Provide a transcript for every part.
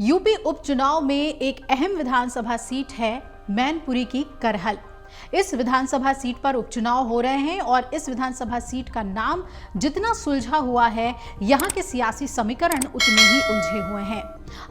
UP उपचुनाव में एक अहम विधानसभा सीट है मैनपुरी की करहल। इस विधानसभा सीट पर उपचुनाव हो रहे हैं और इस विधानसभा सीट का नाम जितना सुलझा हुआ है, यहाँ के सियासी समीकरण उतने ही उलझे हुए हैं।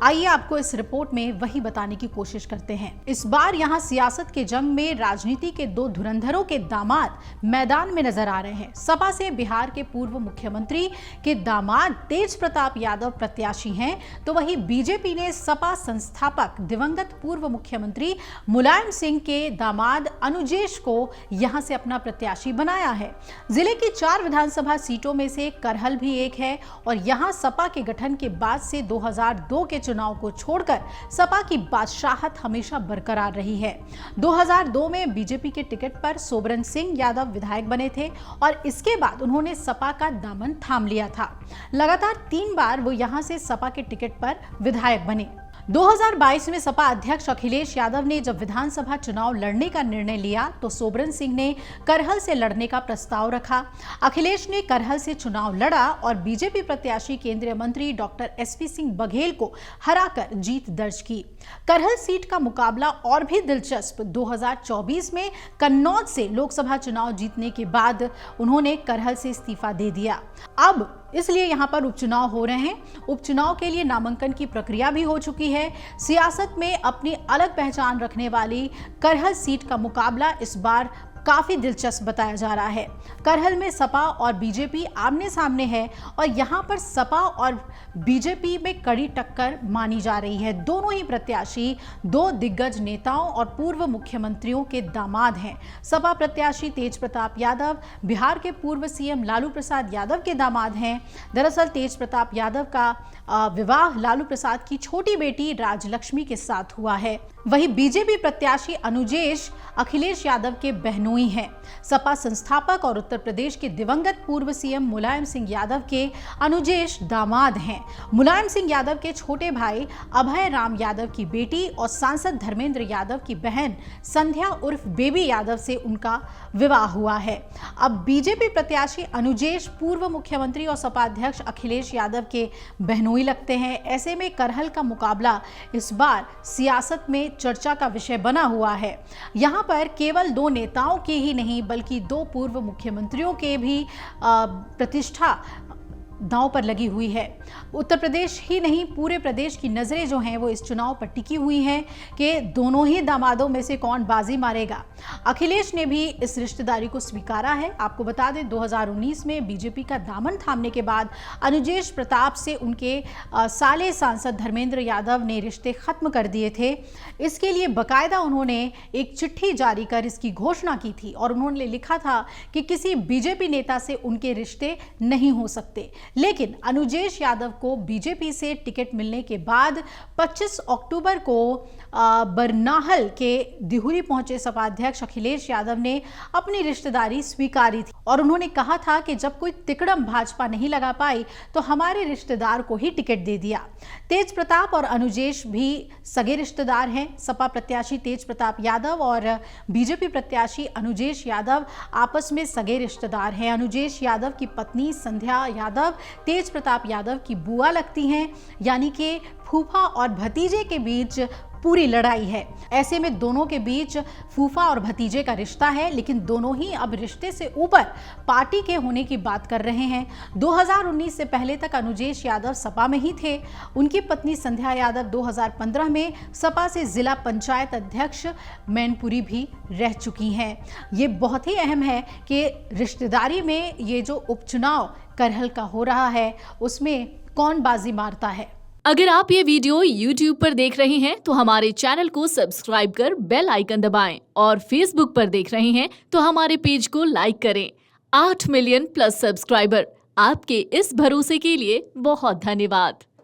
आइए आपको इस रिपोर्ट में वही बताने की कोशिश करते हैं। इस बार यहाँ सियासत के जंग में राजनीति के दो धुरंधरों के दामाद मैदान में नजर आ रहे हैं। सपा से बिहार के पूर्व मुख्यमंत्री के दामाद तेज प्रताप यादव प्रत्याशी हैं, तो वहीं बीजेपी ने सपा संस्थापक दिवंगत पूर्व मुख्यमंत्री मुलायम सिंह के दामाद अनुजेश को यहां से अपना प्रत्याशी बनाया है। जिले की 4 विधानसभा सीटों में से करहल भी एक है और यहां सपा के गठन के बाद से 2002 के चुनाव को छोड़कर सपा की बादशाहत हमेशा बरकरार रही है। 2002 में बीजेपी के टिकट पर सोबरन सिंह यादव विधायक बने थे और इसके बाद उन्होंने सपा का दामन थाम लिया था। लगातार 3 बार वो यहां से सपा के टिकट पर विधायक बने। 2022 में सपा अध्यक्ष अखिलेश यादव ने जब विधानसभा चुनाव लड़ने का निर्णय लिया तो सोबरन सिंह ने करहल से लड़ने का प्रस्ताव रखा। अखिलेश ने करहल से चुनाव लड़ा और बीजेपी प्रत्याशी केंद्रीय मंत्री डॉक्टर एसपी सिंह बघेल को हराकर जीत दर्ज की। करहल सीट का मुकाबला और भी दिलचस्प 2024 में कन्नौज से लोकसभा चुनाव जीतने के बाद उन्होंने करहल से इस्तीफा दे दिया। अब इसलिए यहां पर उपचुनाव हो रहे हैं। उपचुनाव के लिए नामांकन की प्रक्रिया भी हो चुकी है। सियासत में अपनी अलग पहचान रखने वाली करहल सीट का मुकाबला इस बार काफी दिलचस्प बताया जा रहा है। करहल में सपा और बीजेपी आमने सामने है और यहां पर सपा और बीजेपी में कड़ी टक्कर मानी जा रही है। दोनों ही प्रत्याशी 2 दिग्गज नेताओं और पूर्व मुख्यमंत्रियों के दामाद हैं। सपा प्रत्याशी तेज प्रताप यादव बिहार के पूर्व सीएम लालू प्रसाद यादव के दामाद हैं। दरअसल तेज प्रताप यादव का विवाह लालू प्रसाद की छोटी बेटी राजलक्ष्मी के साथ हुआ है। वहीं बीजेपी प्रत्याशी अनुजेश अखिलेश यादव के बहनोई हैं। सपा संस्थापक और उत्तर प्रदेश के दिवंगत पूर्व सीएम मुलायम सिंह यादव के अनुजेश दामाद हैं। मुलायम सिंह यादव के छोटे भाई अभय राम यादव की बेटी और सांसद धर्मेंद्र यादव की बहन संध्या उर्फ बेबी यादव से उनका विवाह हुआ है। अब बीजेपी प्रत्याशी अनुजेश पूर्व मुख्यमंत्री और सपा अध्यक्ष अखिलेश यादव के बहनोई लगते हैं। ऐसे में करहल का मुकाबला इस बार सियासत में चर्चा का विषय बना हुआ है। यहाँ पर केवल 2 नेताओं के ही नहीं बल्कि 2 पूर्व मुख्यमंत्रियों के भी प्रतिष्ठा दांव पर लगी हुई है। उत्तर प्रदेश ही नहीं पूरे प्रदेश की नजरें जो हैं वो इस चुनाव पर टिकी हुई हैं कि दोनों ही दामादों में से कौन बाजी मारेगा। अखिलेश ने भी इस रिश्तेदारी को स्वीकारा है। आपको बता दें 2019 में बीजेपी का दामन थामने के बाद अनुजेश प्रताप से उनके साले सांसद धर्मेंद्र यादव ने रिश्ते खत्म कर दिए थे। इसके लिए बकायदा उन्होंने एक चिट्ठी जारी कर इसकी घोषणा की थी और उन्होंने लिखा था कि किसी बीजेपी नेता से उनके रिश्ते नहीं हो सकते। लेकिन अनुजेश यादव को बीजेपी से टिकट मिलने के बाद 25 अक्टूबर को बरनाहल के दिहुरी पहुंचे सपा अध्यक्ष अखिलेश यादव ने अपनी रिश्तेदारी स्वीकारी थी और उन्होंने कहा था कि जब कोई तिकड़म भाजपा नहीं लगा पाई तो हमारे रिश्तेदार को ही टिकट दे दिया। तेज प्रताप और अनुजेश भी सगे रिश्तेदार हैं। सपा प्रत्याशी तेज प्रताप यादव और बीजेपी प्रत्याशी अनुजेश यादव आपस में सगे रिश्तेदार हैं। अनुजेश यादव की पत्नी संध्या यादव तेज प्रताप यादव की बुआ लगती हैं, यानी कि फूफा और भतीजे के बीच पूरी लड़ाई है। ऐसे में दोनों के बीच फूफा और भतीजे का रिश्ता है, लेकिन दोनों ही अब रिश्ते से ऊपर पार्टी के होने की बात कर रहे हैं। 2019 से पहले तक अनुजेश यादव सपा में ही थे। उनकी पत्नी संध्या यादव 2015 में सपा से जिला पंचायत अध्यक्ष मैनपुरी भी रह चुकी हैं। ये बहुत ही अहम है कि रिश्तेदारी में ये जो उपचुनाव करहल का हो रहा है उसमें कौन बाजी मारता है। अगर आप ये वीडियो YouTube पर देख रहे हैं तो हमारे चैनल को सब्सक्राइब कर बेल आइकन दबाएं और Facebook पर देख रहे हैं तो हमारे पेज को लाइक करें। 8 मिलियन प्लस सब्सक्राइबर, आपके इस भरोसे के लिए बहुत धन्यवाद।